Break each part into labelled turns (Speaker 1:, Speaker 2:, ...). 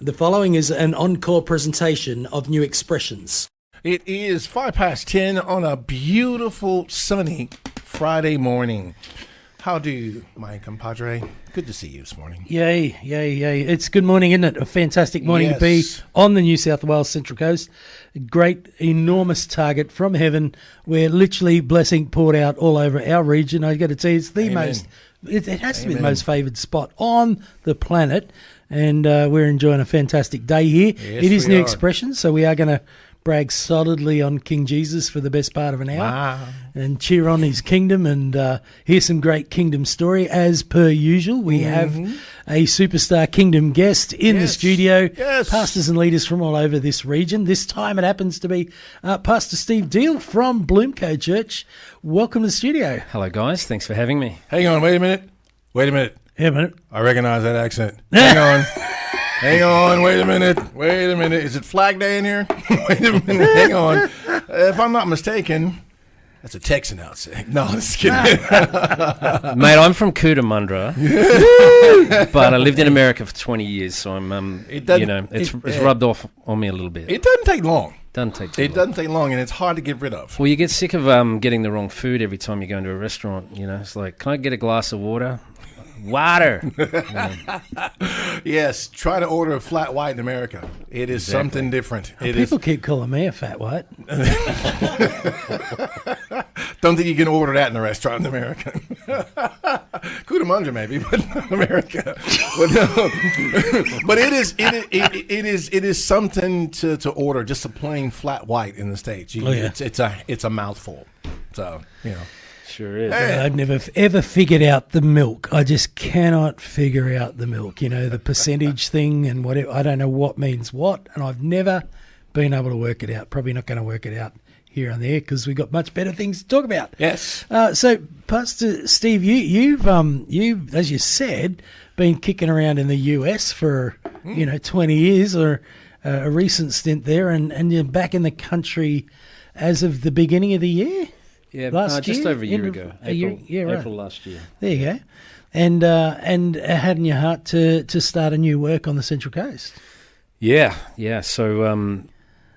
Speaker 1: The following is an encore presentation of new expressions.
Speaker 2: It is 10:05 on a beautiful, sunny Friday morning. How do you, my compadre? Good to see you this morning.
Speaker 1: Yay. It's good morning, isn't it? A fantastic morning to be
Speaker 2: Yes.
Speaker 1: on the New South Wales Central Coast. A great, enormous target from heaven where literally blessing poured out all over our region. I got to tell you, it's the
Speaker 2: Amen.
Speaker 1: most, it has to be the
Speaker 2: Amen.
Speaker 1: most favoured spot on the planet. And we're enjoying a fantastic day here.
Speaker 2: Yes,
Speaker 1: It is
Speaker 2: we
Speaker 1: new
Speaker 2: are.
Speaker 1: expressions, so we are going to brag solidly on King Jesus for the best part of an hour.
Speaker 2: Wow.
Speaker 1: And cheer on his kingdom and hear some great kingdom story. As per usual, we have a superstar kingdom guest in the
Speaker 2: Yes.
Speaker 1: studio.
Speaker 2: Yes.
Speaker 1: Pastors and leaders from all over this region. This time it happens to be Pastor Steve Deal from Bloomco Church. Welcome to the studio.
Speaker 3: Hello, guys. Thanks for having me.
Speaker 2: Hang on, wait a minute.
Speaker 1: Yeah, man.
Speaker 2: I recognize that accent. Hang on. Hang on, wait a minute. Is it Flag Day in here? Wait a minute, hang on. If I'm not mistaken, that's a Texan outside. No, just kidding.
Speaker 3: Mate, I'm from Cootamundra, but I lived in America for 20 years, so I'm,
Speaker 2: It doesn't-
Speaker 3: it's rubbed off on me a little bit.
Speaker 2: It doesn't take long.
Speaker 3: Doesn't take too
Speaker 2: It
Speaker 3: long.
Speaker 2: doesn't take long, and it's hard to get rid of.
Speaker 3: Well, you get sick of getting the wrong food every time you go into a restaurant. You know, it's like, can I get a glass of water? Water.
Speaker 2: Yes, try to order a flat white in America. It is something different. It is.
Speaker 1: People keep calling me a fat white.
Speaker 2: Don't think you can order that in a restaurant in America. Cootamundra maybe, but not America. But it is something to order, just a plain flat white in the States.
Speaker 1: Oh, yeah.
Speaker 2: It's a mouthful. So, you know.
Speaker 3: Sure is.
Speaker 1: I've never ever figured out the milk. I just cannot figure out the milk. You know, the percentage thing and whatever. I don't know what means what, and I've never been able to work it out. Probably not going to work it out here and there because we've got much better things to talk about.
Speaker 2: Yes.
Speaker 1: So, Pastor Steve, you've as you said, been kicking around in the US for 20 years or a recent stint there, and you're back in the country as of the beginning of the year.
Speaker 3: Yeah,
Speaker 1: Last
Speaker 3: just
Speaker 1: year?
Speaker 3: over a year
Speaker 1: End of
Speaker 3: ago.
Speaker 1: a year- yeah, right.
Speaker 3: April last year.
Speaker 1: There you go. And had in your heart to start a new work on the Central Coast.
Speaker 3: Yeah. So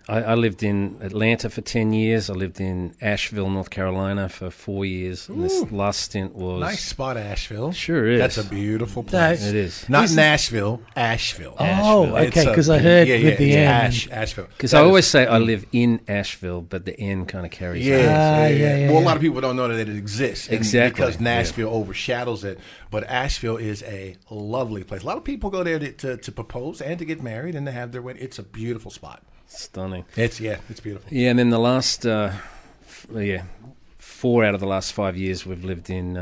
Speaker 3: I lived in Atlanta for 10 years. I lived in Asheville, North Carolina for 4 years. And this last stint was...
Speaker 2: Nice spot, Asheville.
Speaker 3: Sure is.
Speaker 2: That's a beautiful place.
Speaker 3: It is.
Speaker 2: Not Nashville, Asheville.
Speaker 1: Oh,
Speaker 2: Asheville.
Speaker 1: okay,
Speaker 2: It's a-
Speaker 1: 'cause I heard
Speaker 2: yeah,
Speaker 1: with the
Speaker 2: yeah,
Speaker 1: N.
Speaker 2: Asheville.
Speaker 3: Because
Speaker 2: That
Speaker 3: I
Speaker 2: is-
Speaker 3: always say I live in Asheville, but the N kind of carries
Speaker 2: Yes,
Speaker 3: over.
Speaker 1: yeah.
Speaker 2: Well, a lot of people don't know that it exists. and
Speaker 3: Exactly,
Speaker 2: Because Nashville overshadows it. But Asheville is a lovely place. A lot of people go there to propose and to get married and to have their wedding. It's a beautiful spot.
Speaker 3: Stunning.
Speaker 2: It's beautiful.
Speaker 3: Yeah, and then the last, 4 out of the last 5 years we've lived in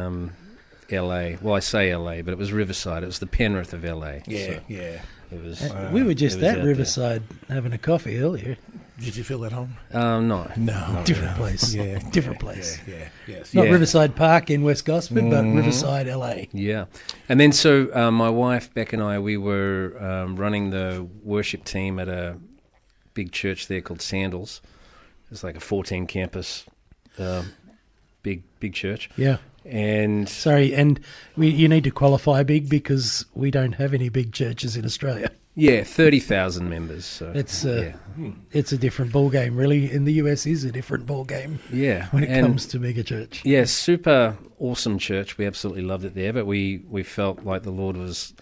Speaker 3: LA. Well, I say LA, but it was Riverside. It was the Penrith of LA.
Speaker 2: Yeah,
Speaker 3: So
Speaker 2: yeah.
Speaker 3: it was.
Speaker 1: We were just
Speaker 3: it was
Speaker 1: at
Speaker 3: out
Speaker 1: Riverside having a coffee earlier.
Speaker 2: Did you feel at home?
Speaker 3: No.
Speaker 2: No.
Speaker 1: Different place.
Speaker 2: Yeah.
Speaker 1: Different place.
Speaker 2: Yeah. Yes.
Speaker 1: Not
Speaker 3: Yeah.
Speaker 1: Riverside Park in West Gosford, but Riverside, LA.
Speaker 3: Yeah. And then so my wife, Beck, and I, we were running the worship team at a big church there called Sandals. It's like a 14 campus, big church.
Speaker 1: Yeah.
Speaker 3: And
Speaker 1: Sorry, and you need to qualify big because we don't have any big churches in Australia.
Speaker 3: yeah, 30,000 members. So
Speaker 1: It's
Speaker 3: yeah.
Speaker 1: it's a different ball game, really. In the US, is a different ball game
Speaker 3: Yeah.
Speaker 1: when it
Speaker 3: And-
Speaker 1: comes to mega church.
Speaker 3: Yeah, super awesome church. We absolutely loved it there, but we felt like the Lord was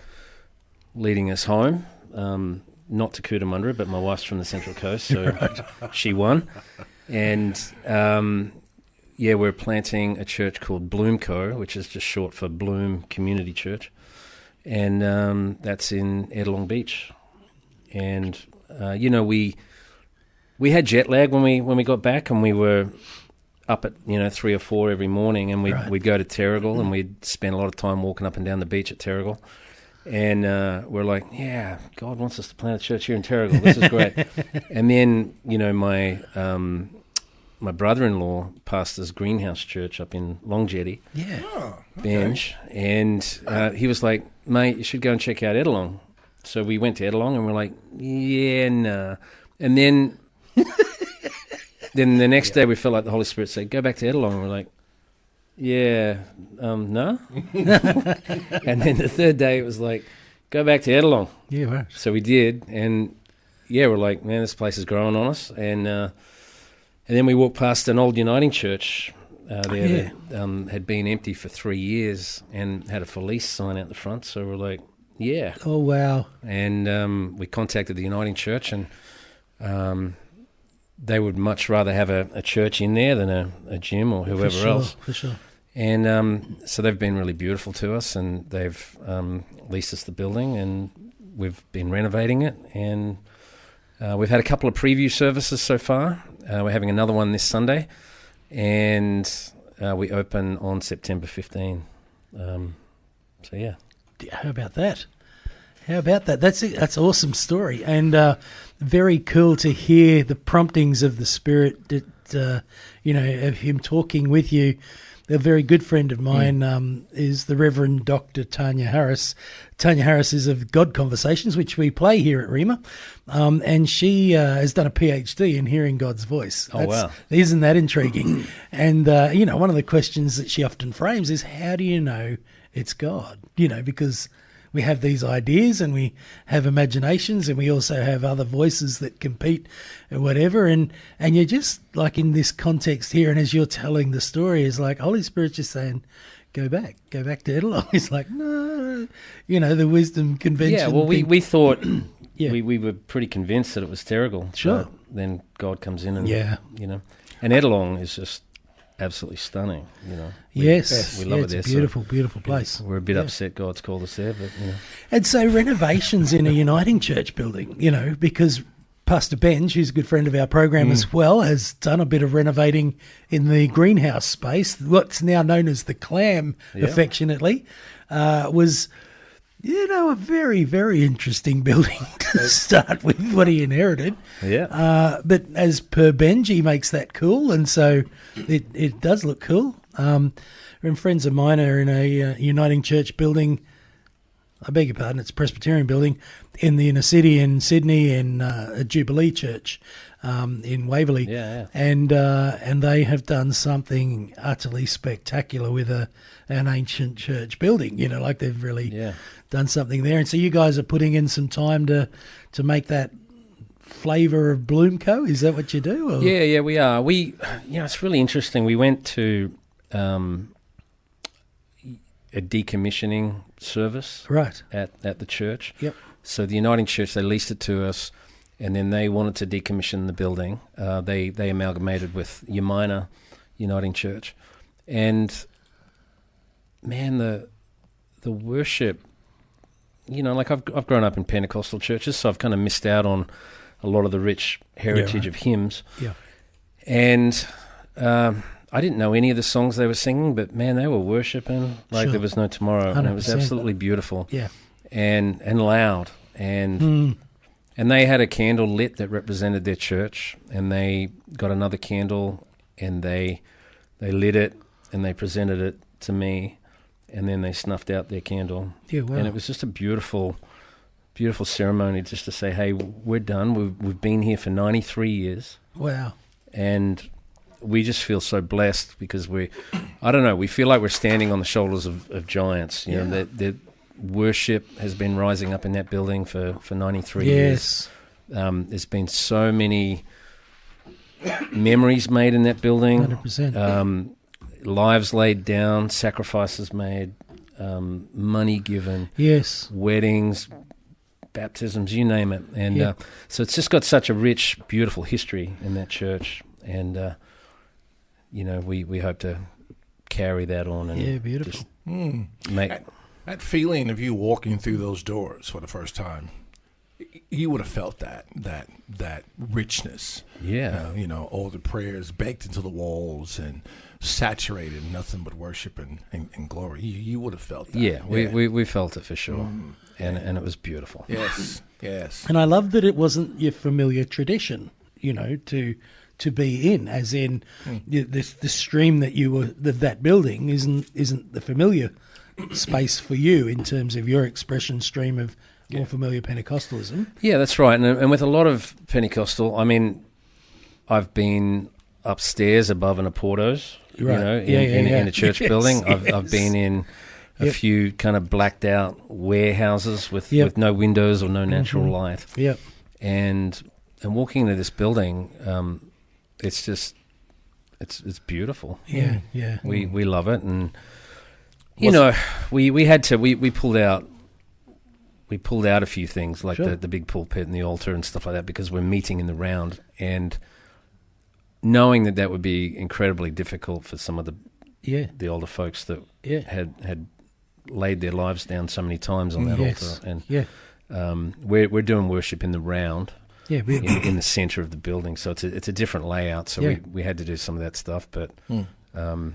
Speaker 3: leading us home. Not to Cootamundra, but my wife's from the Central Coast, so she won. And we're planting a church called Bloomco, which is just short for Bloom Community Church, and that's in Ettalong Beach. And we had jet lag when we got back, and we were up at 3 or 4 every morning, and we'd go to Terrigal, and we'd spend a lot of time walking up and down the beach at Terrigal. And we're like, yeah, God wants us to plant a church here in Terrigal. This is great. And then, my brother-in-law pastors Greenhouse Church up in Long Jetty,
Speaker 1: Yeah.
Speaker 3: Benj, and he was like, mate, you should go and check out Ettalong. So we went to Ettalong, and we're like, yeah, nah. And then the next day we felt like the Holy Spirit said, go back to Ettalong. And we're like, yeah, no. And then the third day it was like, go back to Ettalong.
Speaker 1: Yeah, right.
Speaker 3: So we did, and yeah, we're like, man, this place is growing on us. And then we walked past an old Uniting Church there that had been empty for 3 years and had a for lease sign out the front. So we're like, yeah.
Speaker 1: Oh, wow.
Speaker 3: And we contacted the Uniting Church, and they would much rather have a church in there than a gym or whoever else.
Speaker 1: For sure.
Speaker 3: And so they've been really beautiful to us, and they've leased us the building, and we've been renovating it. And we've had a couple of preview services so far. We're having another one this Sunday, and we open on September 15. So, yeah.
Speaker 1: How about that? That's an awesome story, and very cool to hear the promptings of the Spirit that, of him talking with you. A very good friend of mine is the Reverend Dr. Tanya Harris. Tanya Harris is of God Conversations, which we play here at Rima, and she has done a PhD in hearing God's voice.
Speaker 3: Wow.
Speaker 1: Isn't that intriguing? And, one of the questions that she often frames is, how do you know it's God? Because we have these ideas and we have imaginations and we also have other voices that compete or whatever. And you're just like in this context here. And as you're telling the story, is like Holy Spirit's just saying, go back to Ettalong. It's like, no, the wisdom convention.
Speaker 3: Yeah, well, we thought,
Speaker 1: Yeah.
Speaker 3: we were pretty convinced that it was terrible.
Speaker 1: Sure.
Speaker 3: But then God comes in and,
Speaker 1: Yeah.
Speaker 3: And Ettalong is just absolutely stunning,
Speaker 1: Yes.
Speaker 3: We love it
Speaker 1: it's
Speaker 3: there.
Speaker 1: a beautiful, beautiful place.
Speaker 3: We're a bit upset God's called us there, but,
Speaker 1: And so renovations in a Uniting Church building, because Pastor Ben, who's a good friend of our program as well, has done a bit of renovating in the greenhouse space, what's now known as the Clam, affectionately, was, a very, very interesting building to start with, what he inherited.
Speaker 3: Yeah.
Speaker 1: But as per Benji, he makes that cool, and so it does look cool. And friends of mine are in a Uniting Church building. I beg your pardon, it's a Presbyterian building in the inner city in Sydney, in a Jubilee Church in Waverley.
Speaker 3: Yeah.
Speaker 1: And they have done something utterly spectacular with an ancient church building. Like they've really done something there. And so you guys are putting in some time to make that flavour of Bloomco. Is that what you do? Or?
Speaker 3: Yeah, we are. It's really interesting. We went to a decommissioning service
Speaker 1: Right.
Speaker 3: at the church.
Speaker 1: Yep.
Speaker 3: So the Uniting Church, they leased it to us, and then they wanted to decommission the building. They amalgamated with Yamina Uniting Church, and man, the worship. Like I've grown up in Pentecostal churches, so I've kind of missed out on a lot of the rich heritage of hymns.
Speaker 1: Yeah.
Speaker 3: And I didn't know any of the songs they were singing, but man, they were worshiping like there was no tomorrow. And it was
Speaker 1: 100%.
Speaker 3: absolutely beautiful.
Speaker 1: Yeah.
Speaker 3: And loud. And they had a candle lit that represented their church, and they got another candle and they lit it and they presented it to me, and then they snuffed out their candle.
Speaker 1: Yeah, wow.
Speaker 3: And it was just a beautiful, beautiful ceremony just to say, hey, we're done. We've been here for 93 years.
Speaker 1: Wow.
Speaker 3: And we just feel so blessed because we feel like we're standing on the shoulders of giants. You know, that worship has been rising up in that building for 93 years. There's been so many memories made in that building.
Speaker 1: 100%.
Speaker 3: Lives laid down, sacrifices made, money given.
Speaker 1: Yes.
Speaker 3: Weddings, baptisms, you name it. And so it's just got such a rich, beautiful history in that church. And, we hope to carry that on. And
Speaker 1: beautiful.
Speaker 3: just make...
Speaker 2: That feeling of you walking through those doors for the first time, you would have felt that richness.
Speaker 3: Yeah.
Speaker 2: All the prayers baked into the walls and saturated in nothing but worship and glory. You would have felt that.
Speaker 3: Yeah, we felt it for sure. And it was beautiful.
Speaker 2: Yes, yes.
Speaker 1: And I love that it wasn't your familiar tradition, to be in, as in the stream that you were, that building isn't the familiar space for you in terms of your expression stream of more familiar Pentecostalism.
Speaker 3: Yeah, that's right. And with a lot of Pentecostal, I mean, I've been upstairs above an Oporto's, in a church building. I've been in a few kind of blacked out warehouses with no windows or no natural light.
Speaker 1: Yep.
Speaker 3: And walking into this building, it's just it's beautiful.
Speaker 1: Yeah, yeah.
Speaker 3: We love it, and you know, we had to we pulled out. We pulled out a few things like the big pulpit and the altar and stuff like that because we're meeting in the round, and knowing that would be incredibly difficult for some of the older folks that had laid their lives down so many times on that altar, and we're doing worship in the round, in the center of the building, so it's a different layout. So we had to do some of that stuff, but but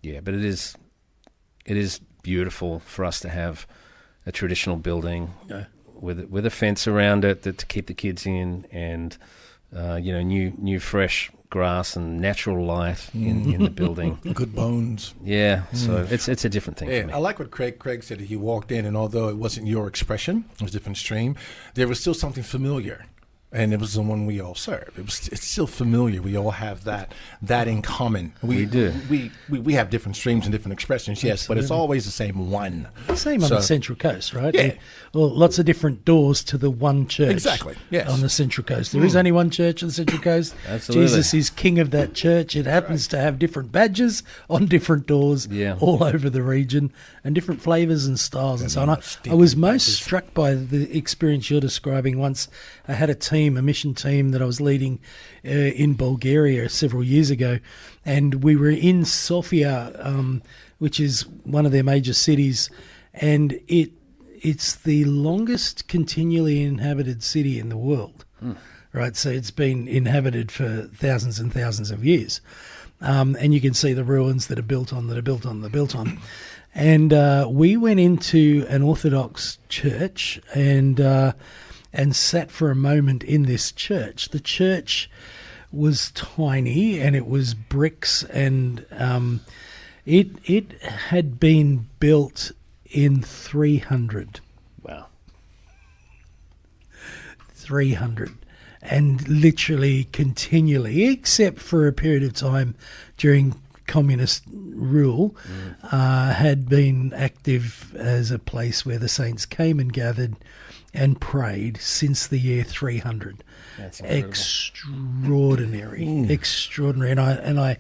Speaker 3: it is beautiful for us to have a traditional building with a fence around it to keep the kids in, and new fresh grass and natural light in the building.
Speaker 2: Good bones.
Speaker 3: Yeah, so it's a different thing for me.
Speaker 2: I like what Craig said. He walked in, and although it wasn't your expression, it was a different stream, there was still something familiar. And it was the one we all serve. It's still familiar. We all have that in common.
Speaker 3: We do.
Speaker 2: We have different streams and different expressions, yes, but it's always the same one.
Speaker 1: Same on the Central Coast, right? Yeah. Well, lots of different doors to the one church.
Speaker 2: Exactly, yes.
Speaker 1: On the Central Coast. There is only one church on the Central Coast.
Speaker 3: Absolutely.
Speaker 1: Jesus is king of that church. It happens to have different badges on different doors all over the region, and different flavours and styles and so on. I was most struck by the experience you're describing. Once I had a mission team that I was leading in Bulgaria several years ago, and we were in Sofia, which is one of their major cities, and it's the longest continually inhabited city in the world, right? So it's been inhabited for thousands and thousands of years, and you can see the ruins that are built on. And we went into an Orthodox church and sat for a moment in this church. The church was tiny, and it was bricks, and it had been built in 300.
Speaker 3: Wow.
Speaker 1: 300. And literally continually, except for a period of time during communist rule, had been active as a place where the saints came and gathered and prayed since the year 300.
Speaker 3: That's incredible.
Speaker 1: Extraordinary. And I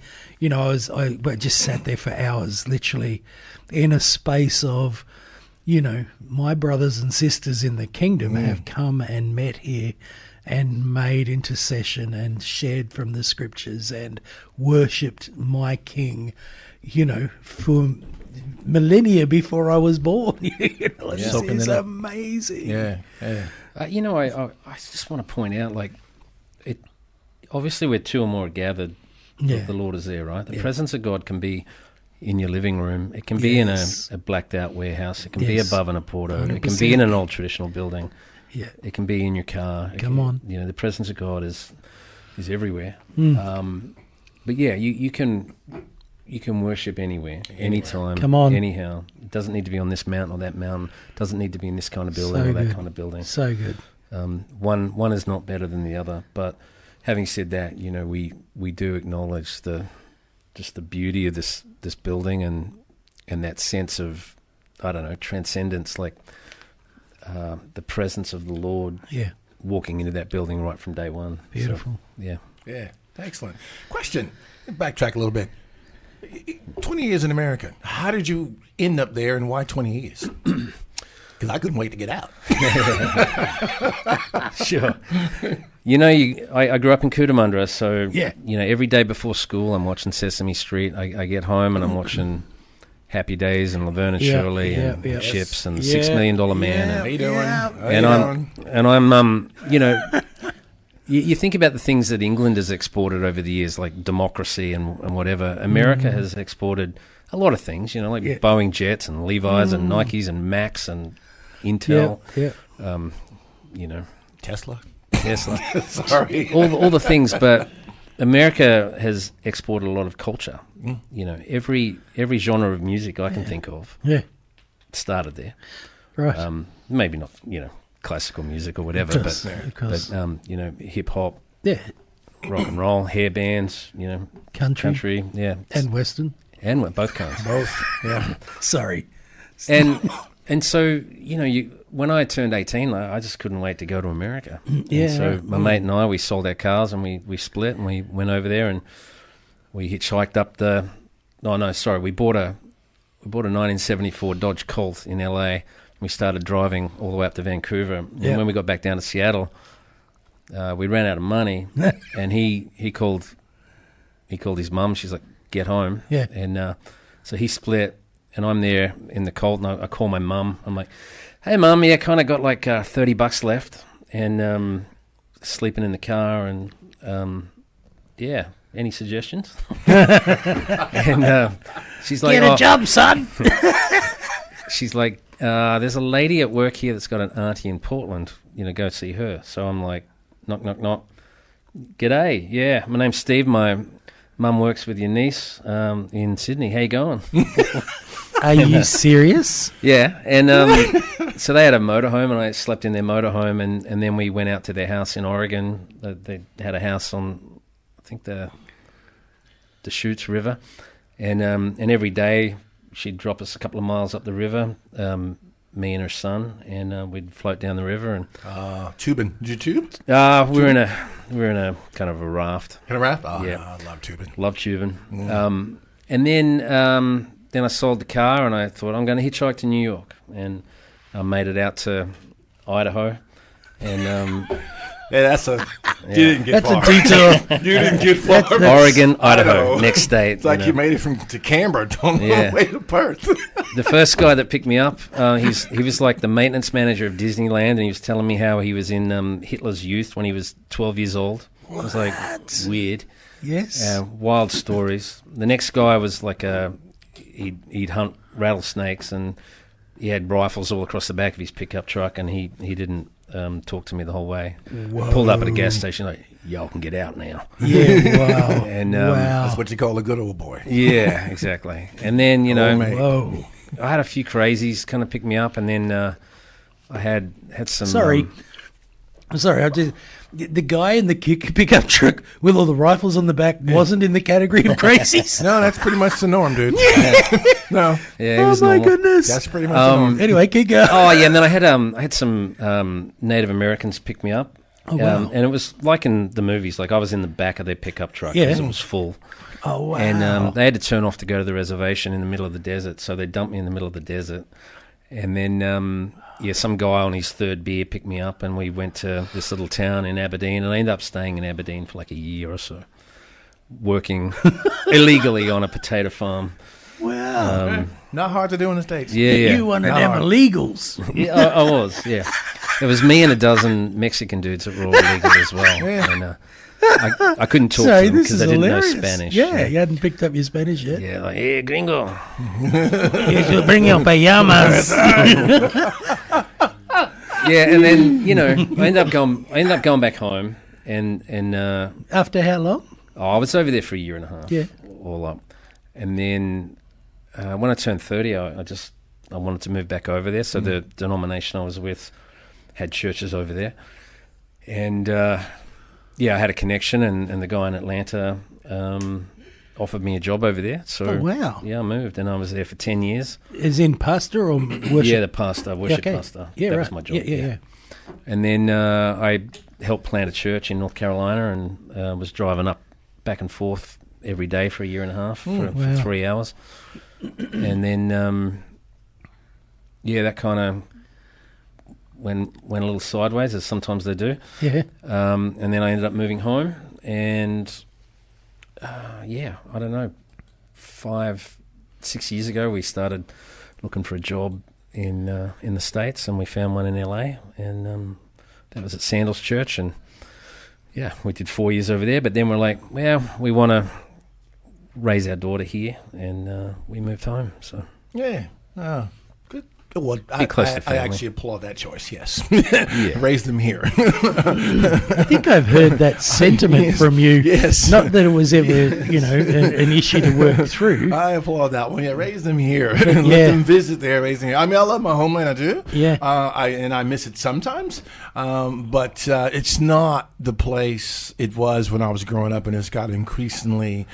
Speaker 1: just sat there for hours, literally, in a space of, my brothers and sisters in the kingdom have come and met here and made intercession and shared from the scriptures and worshipped my King, for millennia before I was born. This is amazing.
Speaker 2: Yeah.
Speaker 3: I just want to point out, obviously where two or more are gathered, the Lord is there, right? The presence of God can be in your living room. It can be in a blacked out warehouse. It can be above an Porto. 100%. It can be in an old traditional building.
Speaker 1: Yeah.
Speaker 3: It can be in your car. The presence of God is everywhere. But you can worship anywhere, anytime, anyhow. It doesn't need to be on this mountain or that mountain. It doesn't need to be in this kind of building or that kind of building.
Speaker 1: So good.
Speaker 3: One is not better than the other. But having said that, we do acknowledge the beauty of this building and that sense of, transcendence, the presence of the Lord walking into that building right from day one.
Speaker 1: Beautiful.
Speaker 3: So,
Speaker 2: yeah. Excellent. Question. Backtrack a little bit. 20 years in America. How did you end up there, and why 20 years? Because I couldn't wait to get out.
Speaker 3: Sure. I grew up in Cootamundra, so every day before school I'm watching Sesame Street. I get home and I'm watching Happy Days and Laverne and Shirley and Chips and the $6 Million Man.
Speaker 2: How you doing?
Speaker 3: I'm you think about the things that England has exported over the years, like democracy and whatever. America has exported a lot of things, Boeing jets and Levi's and Nikes and Macs and Intel.
Speaker 2: Tesla.
Speaker 3: Sorry. All the things, but America has exported a lot of culture. Every genre of music I can think of started there.
Speaker 1: Right.
Speaker 3: Maybe not, classical music or whatever, but hip hop, rock and roll, hair bands,
Speaker 1: country,
Speaker 3: and western,
Speaker 1: and
Speaker 3: both kinds.
Speaker 2: Both, yeah.
Speaker 1: Sorry.
Speaker 3: And so, when I turned 18, I just couldn't wait to go to America.
Speaker 1: Yeah.
Speaker 3: And so my mate and I, we sold our cars and we split and we went over there and we hitchhiked up we bought a 1974 Dodge Colt in LA. We started driving all the way up to Vancouver. And when we got back down to Seattle, we ran out of money, and he called his mum. She's like, "Get home."
Speaker 1: Yeah.
Speaker 3: And so he split, and I'm there in the Colt, and I call my mum. I'm like, "Hey, mum, kind of got like $30 left, and sleeping in the car, and any suggestions?" And she's like,
Speaker 1: "Get a job, son."
Speaker 3: She's like, "There's a lady at work here that's got an auntie in Portland. Go see her." So I'm like, knock, knock, knock. "G'day. Yeah, my name's Steve. My mum works with your niece in Sydney. How you going?"
Speaker 1: Are you serious?
Speaker 3: Yeah. And so they had a motorhome, and I slept in their motorhome, and then we went out to their house in Oregon. They had a house on, I think, the Chutes River. And every day she'd drop us a couple of miles up the river, me and her son, and we'd float down the river. And
Speaker 2: tubing. Did you tube?
Speaker 3: we were in a kind of a raft.
Speaker 2: Kind of raft? Oh,
Speaker 3: Yeah.
Speaker 2: I love tubing.
Speaker 3: Love tubing. And then I sold the car, and I thought, I'm going to hitchhike to New York. And I made it out to Idaho. And
Speaker 2: Yeah, you didn't get
Speaker 1: That's
Speaker 2: far.
Speaker 1: a detour.
Speaker 2: You didn't get far.
Speaker 3: Oregon, Idaho, next state.
Speaker 2: It's like you made it to Canberra, don't
Speaker 3: Yeah.
Speaker 2: the way to Perth.
Speaker 3: The first guy that picked me up, he was like the maintenance manager of Disneyland, and he was telling me how he was in Hitler's youth when he was 12 years old. It was like weird.
Speaker 1: Yes.
Speaker 3: Wild stories. The next guy was like he'd hunt rattlesnakes, and he had rifles all across the back of his pickup truck, and he didn't talk to me the whole way.
Speaker 1: Whoa.
Speaker 3: Pulled up at a gas station like, "Y'all can get out now."
Speaker 1: Yeah. Wow.
Speaker 3: And
Speaker 1: wow.
Speaker 2: That's what you call a good old boy.
Speaker 3: yeah, exactly. And then
Speaker 2: mate.
Speaker 1: Whoa.
Speaker 3: I had a few crazies kind of pick me up, and then I had some.
Speaker 1: Sorry. The guy in the pickup truck with all the rifles on the back wasn't in the category of crazies.
Speaker 2: No, that's pretty much the norm, dude. No,
Speaker 3: Yeah, it
Speaker 1: Oh
Speaker 3: was
Speaker 1: my
Speaker 3: normal.
Speaker 1: goodness.
Speaker 2: that's pretty much the norm.
Speaker 1: Anyway, keep going.
Speaker 3: Oh yeah, and then I had some Native Americans pick me up.
Speaker 1: Oh, wow.
Speaker 3: And it was like in the movies, like I was in the back of their pickup truck
Speaker 1: Yeah.
Speaker 3: because it was full.
Speaker 1: Oh wow.
Speaker 3: And they had to turn off to go to the reservation in the middle of the desert, so they dumped me in the middle of the desert. And then, some guy on his third beer picked me up, and we went to this little town in Aberdeen, and I ended up staying in Aberdeen for like a year or so, working illegally on a potato farm.
Speaker 1: wow.
Speaker 2: Not hard to do in the States.
Speaker 3: Yeah, yeah.
Speaker 1: You one of
Speaker 2: No.
Speaker 1: them illegals.
Speaker 3: Yeah, I was, yeah. It was me and a dozen Mexican dudes that were all illegal as well.
Speaker 2: Yeah.
Speaker 3: And I couldn't talk
Speaker 1: Sorry,
Speaker 3: to them
Speaker 1: this
Speaker 3: because
Speaker 1: is
Speaker 3: I didn't
Speaker 1: hilarious.
Speaker 3: know Spanish.
Speaker 1: Yeah, you hadn't picked up your Spanish yet.
Speaker 3: Yeah, like, hey, gringo.
Speaker 1: You should bring your pajamas.
Speaker 3: Yeah, and then, I ended up going back home, and
Speaker 1: After how long?
Speaker 3: I was over there for a year and a half.
Speaker 1: Yeah.
Speaker 3: All up. And then when I turned 30, I wanted to move back over there. So the denomination I was with had churches over there. And, I had a connection, and the guy in Atlanta offered me a job over there. So,
Speaker 1: Oh, wow.
Speaker 3: yeah, I moved, and I was there for 10 years.
Speaker 1: As in pastor or worship?
Speaker 3: Yeah, the pastor, worship
Speaker 1: Okay.
Speaker 3: pastor.
Speaker 1: Yeah,
Speaker 3: that
Speaker 1: right.
Speaker 3: was my job.
Speaker 1: Yeah.
Speaker 3: And then I helped plant a church in North Carolina, and was driving up back and forth every day for a year and a half for
Speaker 1: wow.
Speaker 3: 3 hours. And then, that kind of went a little sideways, as sometimes they do.
Speaker 1: Yeah.
Speaker 3: And then I ended up moving home, and I don't know, 5-6 years ago we started looking for a job in the States, and we found one in LA, and that was at Sandals Church, and we did 4 years over there. But then we're like, well, we want to raise our daughter here, and we moved home. So
Speaker 2: Yeah. Oh, good. Well,
Speaker 3: Be close to
Speaker 2: I
Speaker 3: family.
Speaker 2: actually applaud that choice. Yes,
Speaker 3: Yeah.
Speaker 2: raise them here.
Speaker 1: I think I've heard that sentiment
Speaker 2: Yes.
Speaker 1: from you.
Speaker 2: Yes.
Speaker 1: Not that it was ever, an issue to work through.
Speaker 2: I applaud that one. Yeah, raise them here. Let them visit there. Raise them here. I mean, I love my homeland. I do.
Speaker 1: Yeah.
Speaker 2: I miss it sometimes, but it's not the place it was when I was growing up, and it's got increasingly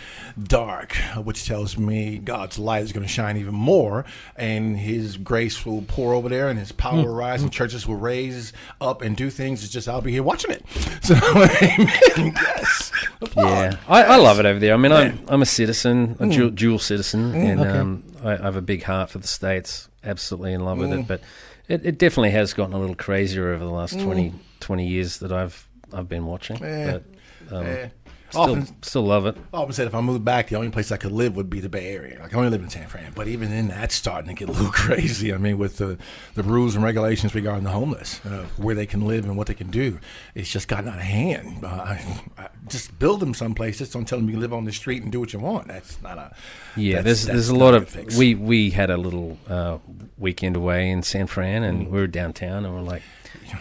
Speaker 2: dark, which tells me God's light is going to shine even more, and His grace will pour over there, and His power will rise, and churches will raise up and do things. It's just I'll be here watching it. So, amen. Yes. Applaud.
Speaker 3: Yeah, I love it over there. I mean, I'm a citizen, a dual citizen, and
Speaker 1: okay.
Speaker 3: I have a big heart for the States. Absolutely in love with it, but it definitely has gotten a little crazier over the last 20 years that I've been watching.
Speaker 2: Yeah.
Speaker 3: But
Speaker 2: Often,
Speaker 3: still love it.
Speaker 2: I often said if I moved back, the only place I could live would be the Bay Area. Like I only live in San Fran, but even then, that's starting to get a little crazy. I mean, with the rules and regulations regarding the homeless, where they can live and what they can do, it's just gotten out of hand. I just build them someplace. Just don't tell them you can live on the street and do what you want. That's not a.
Speaker 3: Yeah,
Speaker 2: that's
Speaker 3: there's a
Speaker 2: not
Speaker 3: lot
Speaker 2: a
Speaker 3: of
Speaker 2: fix.
Speaker 3: we had a little weekend away in San Fran, and we were downtown, and we're like,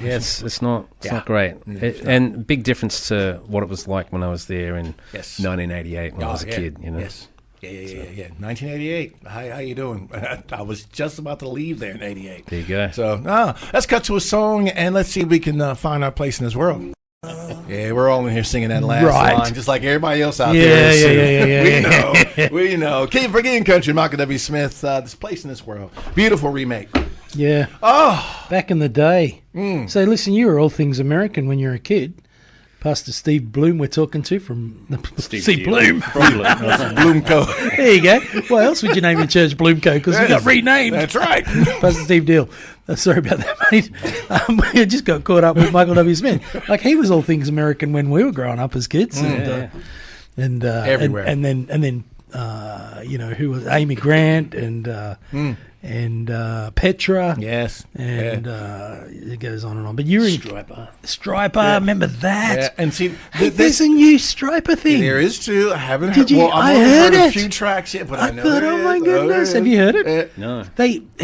Speaker 3: yeah, it's not great, and big difference to what it was like when I was there in 1988 when I was a kid.
Speaker 2: Yes. Yeah. 1988. How you doing? I was just about to leave there in '88.
Speaker 3: There you go.
Speaker 2: So let's cut to a song and let's see if we can find our place in this world. Yeah, we're all in here singing that last line, just like everybody else out there.
Speaker 1: Yeah.
Speaker 2: We know. Keep forgetting country, Michael W. Smith. This place in this world. Beautiful remake.
Speaker 1: Yeah.
Speaker 2: Oh,
Speaker 1: Back in the day. So listen, you were all things American when you were a kid. Pastor Steve Bloom we're talking to from Steve Bloom.
Speaker 2: Bloomco.
Speaker 1: There you go. What else would you name your church Bloomco? Because we got renamed.
Speaker 2: That's right.
Speaker 1: Pastor Steve Deal. Sorry about that, mate. We just got caught up with Michael W. Smith. Like he was all things American when we were growing up as kids, and
Speaker 2: Everywhere.
Speaker 1: and then who was Amy Grant and Petra.
Speaker 2: Yes.
Speaker 1: And it goes on and on. But you're in Striper. Remember that?
Speaker 2: Yeah. And see,
Speaker 1: There's a new Striper thing.
Speaker 2: there is too. I haven't heard.
Speaker 1: Did you?
Speaker 2: Well, I've
Speaker 1: I
Speaker 2: only
Speaker 1: heard
Speaker 2: a
Speaker 1: it.
Speaker 2: few tracks yet, but
Speaker 1: I
Speaker 2: I know.
Speaker 1: thought,
Speaker 2: it
Speaker 1: oh my
Speaker 2: is.
Speaker 1: goodness, have you heard it?
Speaker 3: No,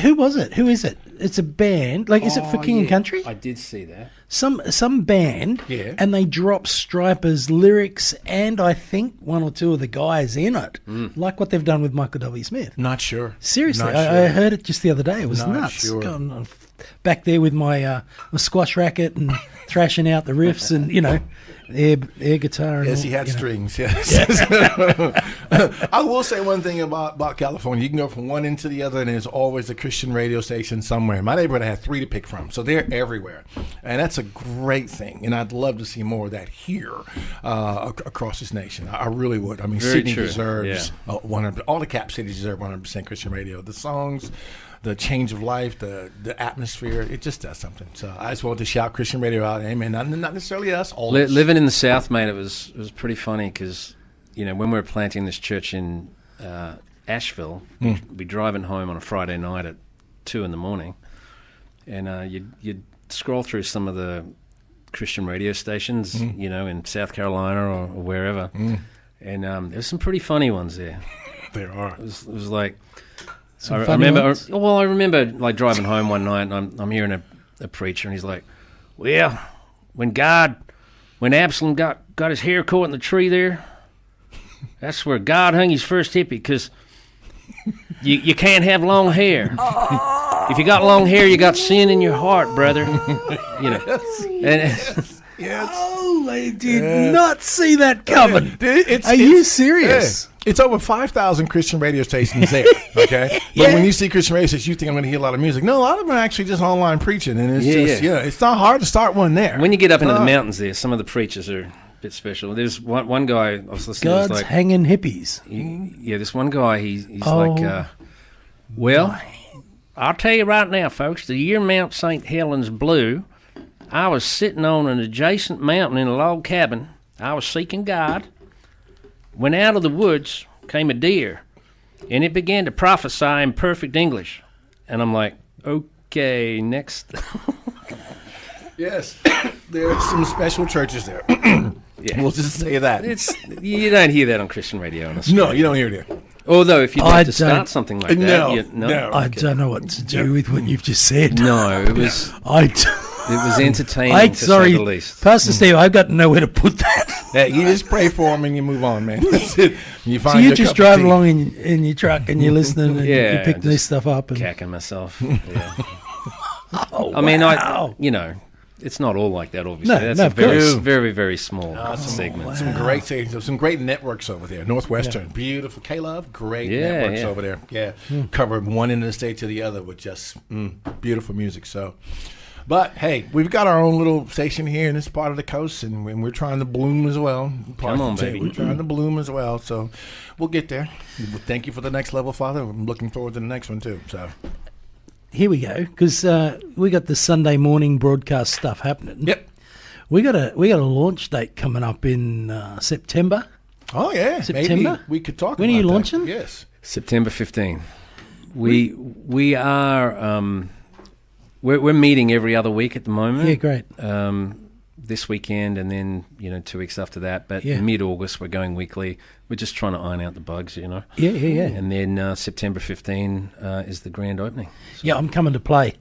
Speaker 1: Who was it? Who is it? It's a band. Like, is it for King and Country?
Speaker 3: I did see that.
Speaker 1: Some band,
Speaker 2: Yeah.
Speaker 1: and they drop Striper's lyrics and I think one or two of the guys in it, like what they've done with Michael W. Smith.
Speaker 2: Not sure.
Speaker 1: Seriously,
Speaker 2: Not
Speaker 1: I
Speaker 2: sure.
Speaker 1: heard it just the other day. It was
Speaker 2: Not
Speaker 1: nuts.
Speaker 2: sure.
Speaker 1: Going back there with my squash racket and thrashing out the riffs and air guitar. And
Speaker 2: Yes,
Speaker 1: all,
Speaker 2: he had
Speaker 1: you know.
Speaker 2: strings. Yes. I will say one thing about California. You can go from one end to the other, and there's always a Christian radio station somewhere. In my neighborhood, I had 3 to pick from, so they're everywhere, and that's a great thing. And I'd love to see more of that here across this nation. I really would. I mean,
Speaker 3: Very
Speaker 2: Sydney
Speaker 3: true.
Speaker 2: deserves 100. All the cap cities deserve 100% Christian radio. The songs, the change of life, the atmosphere, it just does something. So I just wanted to shout Christian radio out. Amen. Not necessarily us. All of us.
Speaker 3: Living in the South, mate, it was pretty funny because when we were planting this church in Asheville, we'd be driving home on a Friday night at 2 a.m, and you'd scroll through some of the Christian radio stations, in South Carolina or wherever, and there's some pretty funny ones there.
Speaker 2: There are.
Speaker 3: It was like. I
Speaker 1: funny
Speaker 3: remember.
Speaker 1: ones?
Speaker 3: Well, I remember like driving home one night, and I'm hearing a preacher, and he's like, "Well, when Absalom got his hair caught in the tree there, that's where God hung his first hippie, because you can't have long hair. If you got long hair, you got sin in your heart, brother. And
Speaker 2: Yes.
Speaker 1: Oh, I did not see that coming.
Speaker 2: It's,
Speaker 1: Are you serious?
Speaker 2: It's over 5,000 Christian radio stations there, okay? But when you see Christian radio stations, you think I'm going to hear a lot of music. No, a lot of them are actually just online preaching, and it's it's not hard to start one there.
Speaker 3: when you get up into the mountains there, some of the preachers are a bit special. There's one guy I was listening to.
Speaker 1: God's
Speaker 3: Like,
Speaker 1: hanging hippies.
Speaker 3: this one guy, he's like, well, I'll tell you right now, folks, the year Mount St. Helens blew, I was sitting on an adjacent mountain in a log cabin. I was seeking God. When out of the woods came a deer, and it began to prophesy in perfect English. And I'm like, okay, next.
Speaker 2: Yes, there are some special churches there.
Speaker 3: Yeah.
Speaker 2: We'll just say that.
Speaker 3: You don't hear that on Christian radio. On
Speaker 2: No, you don't hear it.
Speaker 3: Although, if you'd
Speaker 1: I
Speaker 3: like to
Speaker 1: don't-
Speaker 3: start something like that,
Speaker 2: No.
Speaker 1: I don't know what to do with what you've just said.
Speaker 3: No, it was entertaining, to say the least.
Speaker 1: Pastor Steve, I've got nowhere to put that.
Speaker 2: Yeah, you just pray for them and you move on, man. That's it. You
Speaker 1: So
Speaker 2: find
Speaker 1: you
Speaker 2: your
Speaker 1: just
Speaker 2: cup of
Speaker 1: drive
Speaker 2: tea.
Speaker 1: along in your truck and you're listening and
Speaker 3: Yeah,
Speaker 1: you pick
Speaker 3: just
Speaker 1: this stuff up. And,
Speaker 3: Cacking myself. Yeah.
Speaker 1: oh,
Speaker 3: I mean,
Speaker 1: wow.
Speaker 3: it's not all like that, obviously.
Speaker 1: No,
Speaker 3: That's
Speaker 1: no,
Speaker 3: a
Speaker 1: of
Speaker 3: very,
Speaker 2: course.
Speaker 3: very, very small segment.
Speaker 2: Some great stations, some great networks over there. Northwestern, beautiful. K-Love, great networks over there. Yeah, covered one end of the state to the other with just beautiful music. So, but hey, we've got our own little station here in this part of the coast, and we're trying to bloom as well.
Speaker 3: Come on, baby.
Speaker 2: We're trying to bloom as well. So, we'll get there. Thank you for the next level, Father. I'm looking forward to the next one too. So,
Speaker 1: Here we go, because we got the Sunday morning broadcast stuff happening.
Speaker 2: yep.
Speaker 1: We got a launch date coming up in September.
Speaker 2: Oh yeah,
Speaker 1: September?
Speaker 2: Maybe we could talk.
Speaker 1: When are
Speaker 2: about
Speaker 1: you
Speaker 2: that.
Speaker 1: launching?
Speaker 2: Yes.
Speaker 3: September 15. We are we're meeting every other week at the moment.
Speaker 1: Yeah, great.
Speaker 3: This weekend and then 2 weeks after that. But
Speaker 1: Yeah.
Speaker 3: mid-August we're going weekly. We're just trying to iron out the bugs,
Speaker 1: Yeah.
Speaker 3: And then September 15 is the grand opening.
Speaker 1: Yeah, I'm coming to play.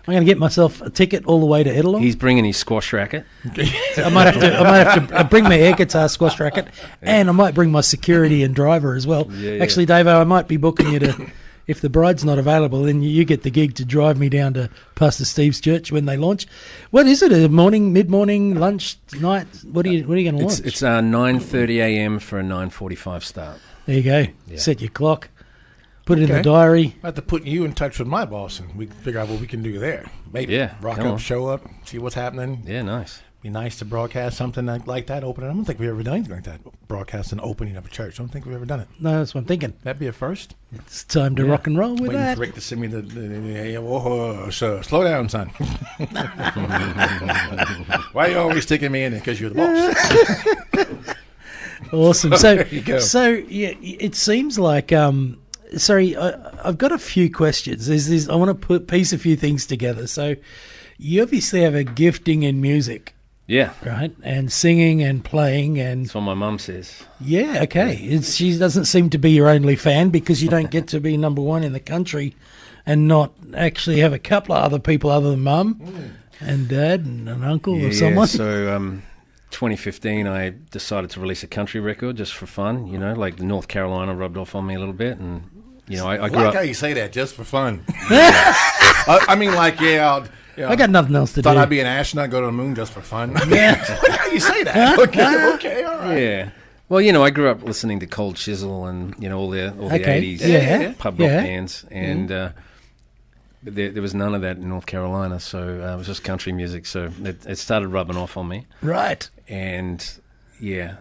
Speaker 1: I'm going to get myself a ticket all the way to Ettalong.
Speaker 3: He's bringing his squash racket.
Speaker 1: I might have to bring my air guitar squash racket, and I might bring my security and driver as well.
Speaker 3: Yeah.
Speaker 1: Actually, Davo, I might be booking you to. If the bride's not available, then you get the gig to drive me down to Pastor Steve's church when they launch. What is it? A morning, mid-morning, lunch, night? What are you going to launch?
Speaker 3: It's 9:30 a.m. for a 9:45 start.
Speaker 1: There you go.
Speaker 3: Yeah.
Speaker 1: Set your clock. Put it in the
Speaker 2: Okay.
Speaker 1: diary.
Speaker 2: I have to put you in touch with my boss, and we can figure out what we can do there. Maybe
Speaker 3: Yeah,
Speaker 2: rock
Speaker 3: come
Speaker 2: up,
Speaker 3: on.
Speaker 2: show up, see what's happening.
Speaker 3: Yeah, nice.
Speaker 2: Be nice to broadcast something like that. Opening. I don't think we've ever done anything like that. Broadcast and opening of a church. I don't think we've ever done it.
Speaker 1: No, that's what I'm thinking.
Speaker 2: That'd be a first.
Speaker 1: It's time to rock and roll with
Speaker 2: Waiting
Speaker 1: that.
Speaker 2: for Rick to send me so slow down, son. Why are you always sticking me in it? Because you're the boss.
Speaker 1: Awesome. So,
Speaker 2: There you go.
Speaker 1: yeah, it seems like. Sorry, I've got a few questions. I want to piece a few things together. So, you obviously have a gifting in music,
Speaker 3: Yeah,
Speaker 1: right? And singing and playing and
Speaker 3: that's what my mum says.
Speaker 1: yeah, okay. She doesn't seem to be your only fan because you don't get to be number one in the country and not actually have a couple of other people other than mum and dad and an uncle or someone.
Speaker 3: So 2015, I decided to release a country record just for fun. Like North Carolina rubbed off on me a little bit, and I
Speaker 2: I
Speaker 3: grew
Speaker 2: like
Speaker 3: up.
Speaker 2: how you say that, just for fun. I mean, like,
Speaker 1: I got nothing else to
Speaker 2: thought
Speaker 1: do.
Speaker 2: I'd be an astronaut, go to the moon just for fun.
Speaker 1: Yeah.
Speaker 2: I like how you say that. Okay, all right.
Speaker 3: Yeah. Well, I grew up listening to Cold Chisel and all the
Speaker 1: Okay.
Speaker 3: 80s
Speaker 1: Yeah.
Speaker 3: pub rock
Speaker 1: Yeah.
Speaker 3: bands, and but there was none of that in North Carolina, so it was just country music. So it started rubbing off on me,
Speaker 1: Right.
Speaker 3: and yeah.